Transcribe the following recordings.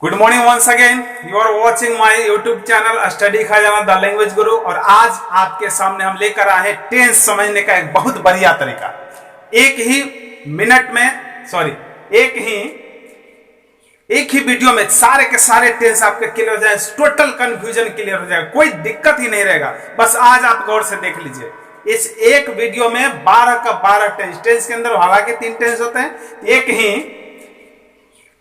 Good morning once again. You are watching my YouTube channel study Khajana the language guru. और आज आपके सामने हम लेकर आए हैं टेंस समझने का एक बहुत बढ़िया तरीका। एक ही मिनट में एक ही वीडियो में सारे के सारे टेंस आपके क्लियर हो जाए, टोटल कंफ्यूजन क्लियर हो जाएगा, कोई दिक्कत ही नहीं रहेगा। बस आज आप गौर से देख लीजिए। इस एक वीडियो में 12 का 12 टेंस के अंदर हालांकि 3 टेंस होते हैं,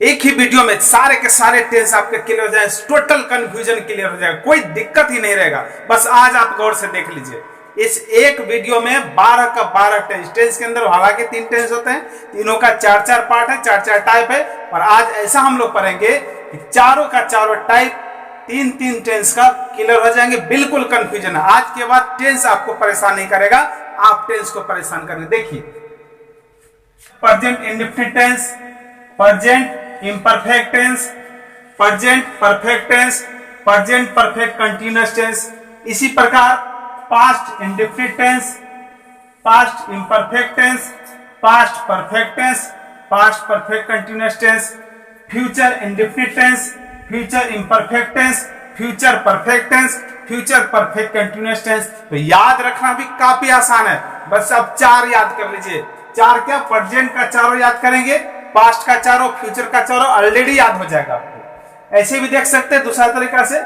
एक ही वीडियो में सारे के सारे टेंस आपके क्लियर हो जाए, टोटल कंफ्यूजन क्लियर हो जाएगा, कोई दिक्कत ही नहीं रहेगा। बस आज आप गौर से देख लीजिए। इस एक वीडियो में 12 का 12 टेंस के अंदर हालांकि 3 टेंस होते हैं, तीनों का 4-4 पार्ट है, 4-4 टाइप है। और आज ऐसा हम लोग पढ़ेंगे कि चारों का चारों टाइप 3-3 टेंस का क्लियर हो जाएंगे, बिल्कुल कंफ्यूजन है। आज के बाद टेंस आपको परेशान नहीं करेगा, आप टेंस को परेशान करेंगे। देखिए, present indefinite tense, present imperfect tense, present perfect tense, present perfect continuous tense। इसी प्रकार past indefinite tense, past imperfect tense, past perfect tense, past perfect continuous tense, future indefinite tense, future imperfect tense, future perfect tense, future perfect continuous tense। तो याद रखना भी काफी आसान है। बस अब 4 याद कर लीजिए। 4 क्या, प्रेजेंट का चारों याद करेंगे, पास्ट का चारों, फ्यूचर का चारों ऑलरेडी याद हो जाएगा आपको। ऐसे भी देख सकते हैं दूसरा तरीका से,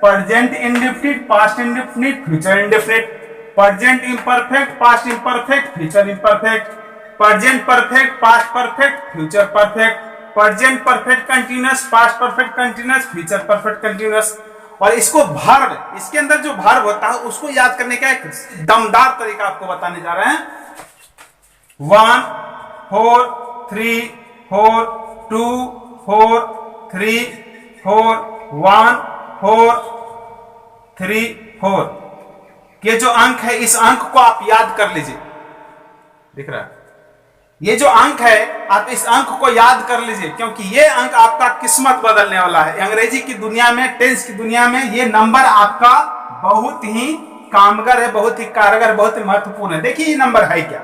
present indefinite, past indefinite, future indefinite, present imperfect, past imperfect, future imperfect, present perfect, past perfect, future perfect, present perfect continuous, past perfect continuous, future perfect continuous. और इसको वर्ब, इसके अंदर जो वर्ब होता है उसको याद करने का एक दमदार तरीका आपको बताने जा रहे हैं। 1 4 3 4 2 4 3 4 1 4 3 4। ये जो अंक है, इस अंक को आप याद कर लीजिए। दिख रहा है? ये जो अंक है, आप इस अंक को याद कर लीजिए, क्योंकि ये अंक आपका किस्मत बदलने वाला है। अंग्रेजी की दुनिया में, टेंस की दुनिया में ये नंबर आपका बहुत ही कामगर है, बहुत ही कारगर, बहुत ही महत्वपूर्ण है। देखिए ये नंबर है क्या।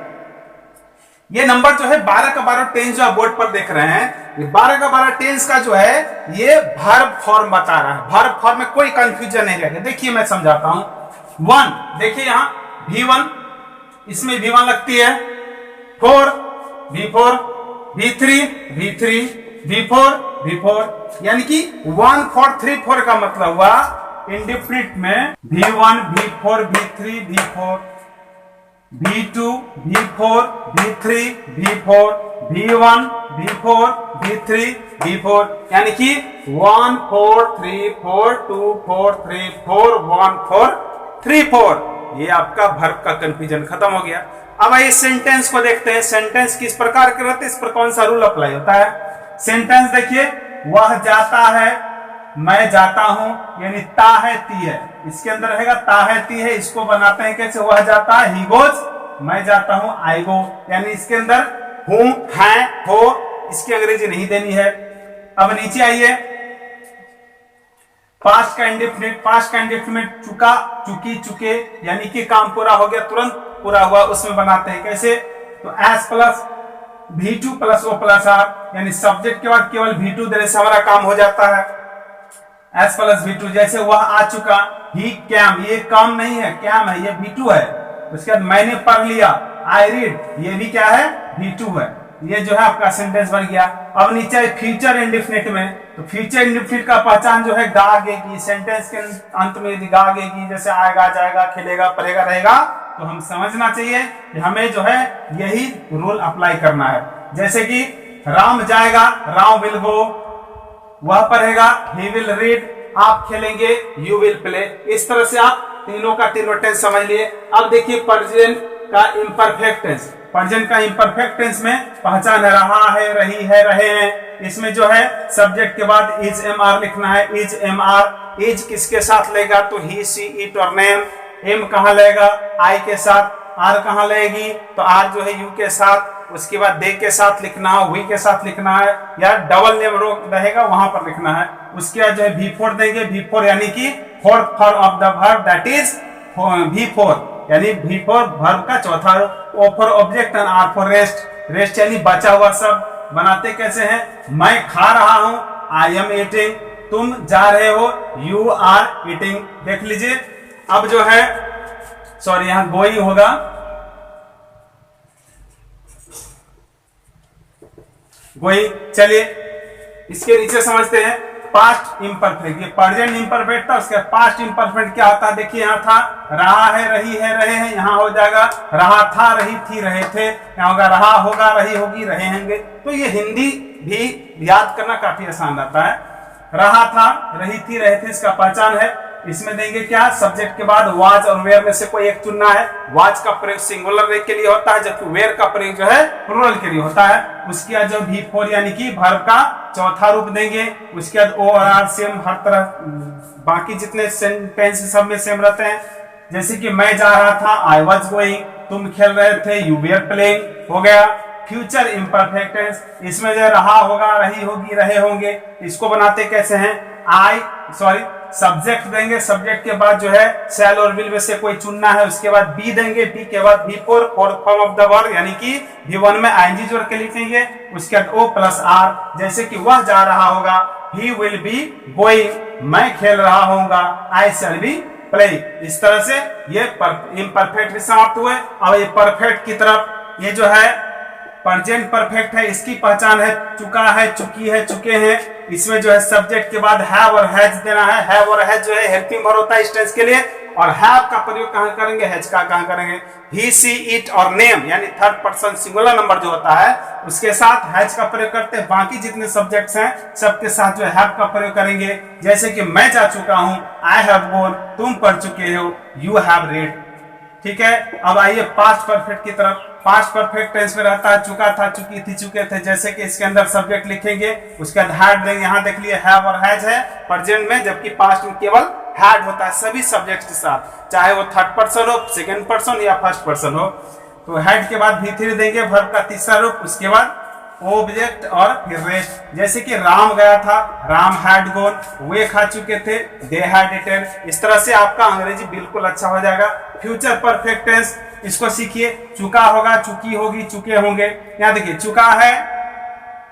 ये नंबर जो है 12 का 12 टेंस जो आप बोर्ड पर देख रहे हैं, ये 12 का 12 टेंस का जो है ये वर्ब फॉर्म बता रहा है। वर्ब फॉर्म में कोई कंफ्यूजन नहीं रहेगा। देखिए मैं समझाता हूं। 1 देखिए यहां V1, इसमें V1 लगती है। 4 V4, V3 V3, V4 V4, यानी कि 1 4 3 4 का मतलब हुआ इंडेफिनिट में V1 V4 V3 V4, V2 V4 V3 V4, V1 V4 V3 V4, यानी कि 1 4 3 4 2 4 3 4 1 4 3 4। ये आपका वर्ब का कंफ्यूजन खत्म हो गया। अब आइए सेंटेंस को देखते हैं। सेंटेंस किस प्रकार के रहते हैं, इस पर कौन सा रूल अप्लाई होता है। सेंटेंस देखिए, वह जाता है, मैं जाता हूं, यानी ता है ती है, इसके अंदर रहेगा ता है ती है। इसको बनाते हैं कैसे, वह जाता है, ही गोज, मैं जाता हूं, आई गो, यानी इसके अंदर हूं, है, हो, इसकी अंग्रेजी नहीं देनी है। अब नीचे आइए, पास्ट का इंडेफिनिट, पास्ट का इंडेफिनिट चुका, चुकी, चुके, यानी कि काम पूरा हो गया, तुरंत पूरा हुआ, उसमें बनाते हैं कैसे, तो S plus V2 plus O plus R, यानी सब्जेक्ट के बाद केवल V2 देने से हमारा काम हो जाता है। S प्लस V2, जैसे वह आ चुका, ही कैम, ये काम नहीं है, कैम है, ये V2 है। उसके बाद मैंने पढ़ लिया, आई रीड, ये भी क्या है, V2 है। ये जो है आपका सेंटेंस बन गया। अब नीचे फ्यूचर इंडेफिनिट में, तो फ्यूचर इंडेफिनिट का पहचान जो है गागेगी, सेंटेंस के अंत में यदि गागेगी, जैसे आएगा, जाएगा, खेलेगा, पढ़ेगा रहेगा, तो हम समझना चाहिए कि हमें जो है यही रूल अप्लाई करना है। जैसे कि राम जाएगा, राम विल गो, वह पढ़ेगा, ही विल रीड, आप खेलेंगे, यू विल प्ले। इस तरह से आप तीनों का तीनों टेंस समझ लिए। अब देखिए प्रेजेंट का इम्परफेक्ट टेंस। प्रेजेंट का इम्परफेक्ट टेंस में पहचान है, रहा है, रही है, रहे हैं। इसमें जो है सब्जेक्ट के बाद इज एम आर लिखना है, इज एम आर। इज किसके साथ लेगा, तो ही, सी, इट और नेम। एम कहां लेगा, आई के साथ। आर कहां लेगी, तो आर जो है यू के साथ। उसके बाद दे के साथ लिखना है, वी के साथ लिखना है, या डबल नेम रहेगा वहां पर लिखना है। उसके बाद जो है V4 देंगे, V4 यानी कि fourth form of the verb, that is V4, यानी V4 वर्ब का चौथा। O for object and R for rest, rest यानी बचा हुआ सब। बनाते कैसे हैं, मैं खा रहा हूं, आई एम ईटिंग, तुम जा रहे हो, यू आर ईटिंग। देख लीजिए अब जो है, सॉरी यहां गोइंग होगा, गोइंग। चलिए इसके नीचे समझते हैं पास्ट इम्परफेक्ट। ये प्रेजेंट इम्परफेक्ट था, उसके पास्ट इम्परफेक्ट क्या होता है? देखिए यहाँ था रहा है, रही है, रहे हैं, यहाँ हो जाएगा रहा था, रही थी, रहे थे, यहाँ होगा रहा होगा, रही होगी, रहे होंगे। तो ये हिंदी भी याद करना काफी आसान रहता है। रहा था, रही थी, रहे थे, इसका पहचान है। इसमें देंगे क्या? सब्जेक्ट के बाद वाज और वेयर में से कोई एक चुनना है। वाज का प्रयोग सिंगुलर के लिए होता है, जबकि वेयर का प्रयोग जो है प्लुरल के लिए होता है। उसके बाद जो V4 यानी कि वर्ब का चौथा रूप देंगे। उसके बाद ओ और आर सेम हर तरह, बाकी जितने सेंटेंस सब में सेम रहते हैं। जैसे कि मैं जा रहा था, आई वॉज गोइंग, तुम खेल रहे थे, यू वेयर प्लेइंग, हो गया। फ्यूचर इम्परफेक्ट टेंस, इसमें जो रहा होगा, रही होगी, रहे होंगे। इसको बनाते कैसे हैं? सब्जेक्ट देंगे, सब्जेक्ट के बाद जो है शैल और विल में से कोई चुनना है। उसके बाद बी देंगे, बी के बाद V4 form of the verb, यानी कि V1 में आईएनजी जोड़ के लिखेंगे। उसके बाद O प्लस आर, जैसे कि वह जा रहा होगा, ही विल बी गोइंग, मैं खेल रहा होऊंगा, आई शैल बी प्लेइंग। इस तरह से ये इम्परफेक्ट भी समाप्त हुए। अब ये परफेक्ट की तरफ, ये जो है प्रेजेंट परफेक्ट है, इसकी पहचान है चुका है, चुकी है, चुके हैं। इसमें जो है सब्जेक्ट के बाद हैव और हैज देना है। हैव और हैज जो है हेल्पिंग वर्ब होता है इस टेंस के लिए। और हैव का प्रयोग कहां करेंगे? हैज का कहां करेंगे? ही, सी, इट और नेम यानी थर्ड पर्सन सिंगुलर नंबर जो होता है उसके साथ हैज का प्रयोग करते हैं। बाकी जितने सब्जेक्ट्स हैं सबके साथ जो है हैव का प्रयोग करेंगे। जैसे कि मैं जा चुका हूं, आई हैव गॉन, तुम पढ़ चुके हो, यू हैव रेड। ठीक है, अब आइए पास्ट परफेक्ट की तरफ। पास्ट परफेक्ट टेंस में रहता है चुका था, चुकी थी, चुके थे। जैसे कि इसके अंदर सब्जेक्ट लिखेंगे, उसके बाद हैड देंगे। यहाँ देख लिए हैव और हैज है प्रेजेंट में, जबकि पास्ट में केवल हैड होता है सभी सब्जेक्ट्स के साथ, चाहे वो थर्ड पर्सन हो, सेकंड पर्सन या फर्स्ट पर्सन हो। तो हैड के बाद V3 देंगे, वर्ब का तीसरा रूप। उसके बाद ऑब्जेक्ट और फिर रेस्ट। जैसे कि राम गया था, राम हैड गॉन, वे खा चुके थे, दे हैड ईटन। इस तरह से आपका अंग्रेजी बिल्कुल अच्छा हो जाएगा। फ्यूचर परफेक्ट टेंस, इसको सीखिए। चुका होगा, चुकी होगी, चुके होंगे। यहाँ देखिए चुका है,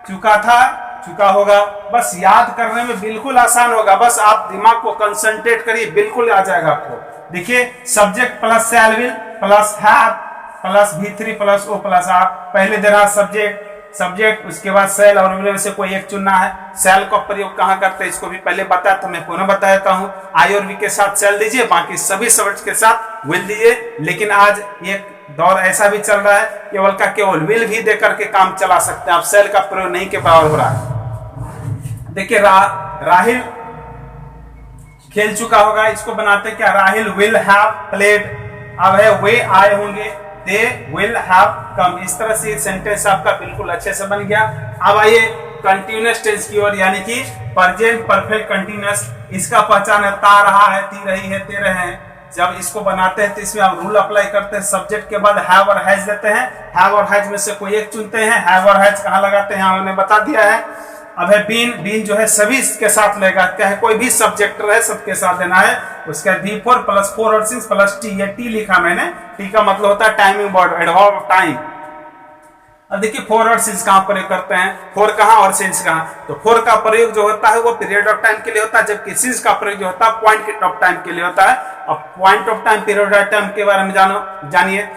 चुका था, चुका होगा। बस याद करने में बिल्कुल आसान होगा, बस आप दिमाग को कंसंट्रेट करिए, बिल्कुल आ जाएगा आपको। देखिए subject plus shall will plus have plus V3 plus O plus R. पहले देना सब्जेक्ट, उसके बाद सेल और विल में से कोई एक चुनना है। सेल का प्रयोग कहां करते हैं इसको भी पहले बताया था, मैं पुनः बता देता हूं। आई और वी के साथ सेल दीजिए, बाकी सभी सब्जेक्ट्स के साथ विल दीजिए। लेकिन आज एक दौर ऐसा भी चल रहा है केवल का केवल विल भी देकर के काम चला सकते हैं, आप सेल का प्रयोग नहीं के बराबर हो रहा है। देखिए राहिल खेल चुका होगा, इसको बनाते क्या? Rahil will have played. अब है वे आए होंगे, दे विल हैव कम। इस तरह से सेंटेंस आपका बिल्कुल अच्छे से बन गया। अब आइए कंटिन्यूअस टेंस की ओर, यानी कि प्रेजेंट परफेक्ट कंटिन्यूअस। इसका पहचान है ता, रहा है, ती, रही है, ते, रहे हैं। जब इसको बनाते हैं तो इसमें आप रूल अप्लाई करते हैं। सब्जेक्ट के बाद हैव और हैज देते हैं, हैव और हैज में से कोई एक चुनते हैं। हैव और हैज कहां लगाते हैं यहाँ मैंने बता दिया है। अब है बीन जो है सभी के साथ लेगा, चाहे कोई भी सब्जेक्ट रहे सबके साथ देना है। उसके बाद V4 प्लस 4 और 6 प्लस T, ये T लिखा मैंने, T का मतलब होता है timing word, adverb of time. अब देखिए 4 और सिंस कहां प्रयोग करते हैं, 4 कहां और सिंस कहां। तो 4 का प्रयोग जो होता है वो पीरियड ऑफ टाइम के लिए होता है, जबकि सिंस का प्रयोग जो होता है पॉइंट ऑफ टाइम के लिए होता है। अब point of time, period of time के बारे में जानिए।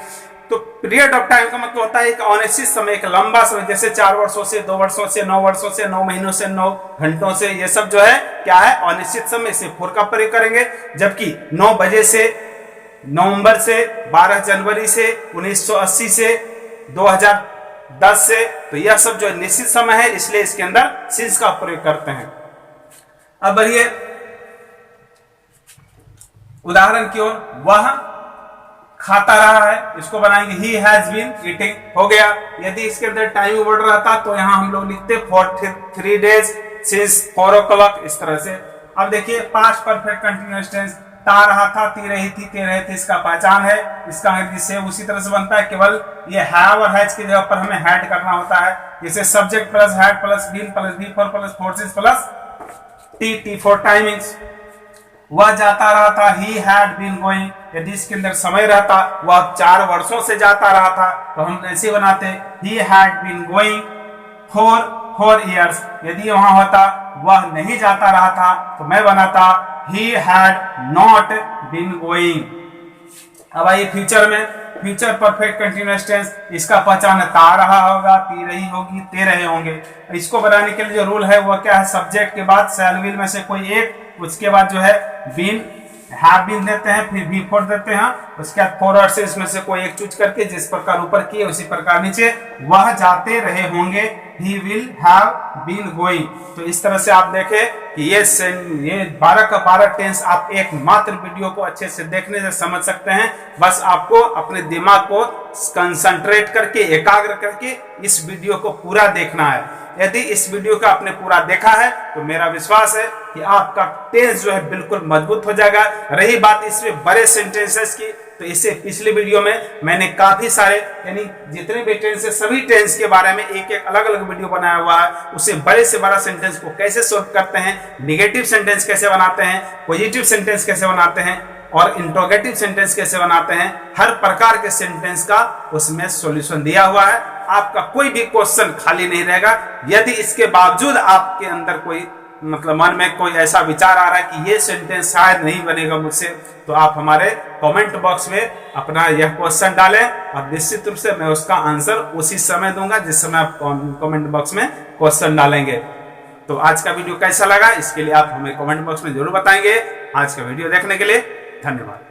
तो पीरियड ऑफ टाइम का मतलब होता है एक अनिश्चित समय, एक लंबा समय, जैसे 4 वर्षों से, 2 वर्षों से, 9 वर्षों से, 9 महीनों से, 9 घंटों से, ये सब जो है क्या है? अनिश्चित समय से 4 का प्रयोग करेंगे। जबकि 9 बजे से, नवंबर से, 12 जनवरी से, 1980 से, 2010 से, तो यह सब जो निश्चित समय है, इसलिए इसके अंदर सिंस का प्रयोग करते हैं। अब बढ़िए उदाहरण की ओर, वह खाता रहा है, इसको बनाएंगे ही हैज बीन ईटिंग, हो गया। यदि इसके अंदर टाइम वर्ड रहता तो यहां हम लोग लिखते 3 डेज सिंस 4 o'clock, इस तरह से। अब देखिए पास्ट परफेक्ट कंटिन्यूअस टेंस, ता रहा था, ती रही थी, ते रहे थे, इसका पहचान है। इसका अंग्रेजी से उसी तरह से बनता है, केवल ये हैव और हैज की जगह पर हमें हैड करना होता है। जैसे subject plus had plus been plus V4 plus 4 plus T for timings. वह जाता रहा था, ही हैड बीन गोइंग। यदि इसके अंदर समय रहता, वह 4 वर्षों से जाता रहा था, तो हम ऐसे बनाते he had been going for 4 years। यदि वहां होता वह नहीं जाता रहा था, तो मैं बनाता he had not been going. अब आइए फ्यूचर में, फ्यूचर परफेक्ट कंटिन्यूअस टेंस, इसका पहचान ता रहा होगा, ती रही होगी, ते रहे होंगे। इसको बनाने के लिए जो रूल है वह क्या है, सब्जेक्ट के बाद शैल विल में से कोई एक, उसके बाद जो है बीन हैव बीन देते हैं, फिर बी फोर देते हैं, उसके बाद फॉरवर्ड से इसमें से कोई एक चूज करके जिस प्रकार ऊपर किए उसी प्रकार नीचे, वह जाते रहे होंगे, he will have been going. तो इस तरह से आप देखें कि ये 12 का 12 टेंस आप एक मात्र वीडियो को अच्छे से देखने से समझ सकते हैं। बस आपको अपने दिमाग को कंसंट्रेट करके, एकाग्र करके इस वीडियो को पूरा देखना है। यदि इस वीडियो का आपने पूरा देखा है तो मेरा विश्वास है कि आपका टेंस जो है बिल्कुल मजबूत हो जाएगा। रही बात इसमें बड़े सेंटेंसेस की, तो इससे पिछले वीडियो में मैंने काफी सारे, यानी जितने भी टेंस है सभी टेंस के बारे में एक एक अलग अलग वीडियो बनाया हुआ है। उसे बड़े से बड़ा सेंटेंस को कैसे सॉल्व करते हैं, निगेटिव सेंटेंस कैसे बनाते हैं, पॉजिटिव सेंटेंस कैसे बनाते हैं और इंट्रोगेटिव सेंटेंस कैसे बनाते हैं, हर प्रकार के सेंटेंस का उसमें सॉल्यूशन दिया हुआ है। आपका कोई भी क्वेश्चन खाली नहीं रहेगा। यदि इसके बावजूद आपके अंदर कोई मतलब मन में कोई ऐसा विचार आ रहा है कि ये सेंटेंस शायद नहीं बनेगा मुझसे, तो आप हमारे कमेंट बॉक्स में अपना यह क्वेश्चन डालें और निश्चित रूप से मैं उसका आंसर उसी समय दूंगा जिस समय आप कमेंट बॉक्स में क्वेश्चन डालेंगे। तो आज का वीडियो कैसा लगा इसके लिए आप हमें कमेंट बॉक्स में जरूर बताएंगे। आज का वीडियो देखने के लिए धन्यवाद।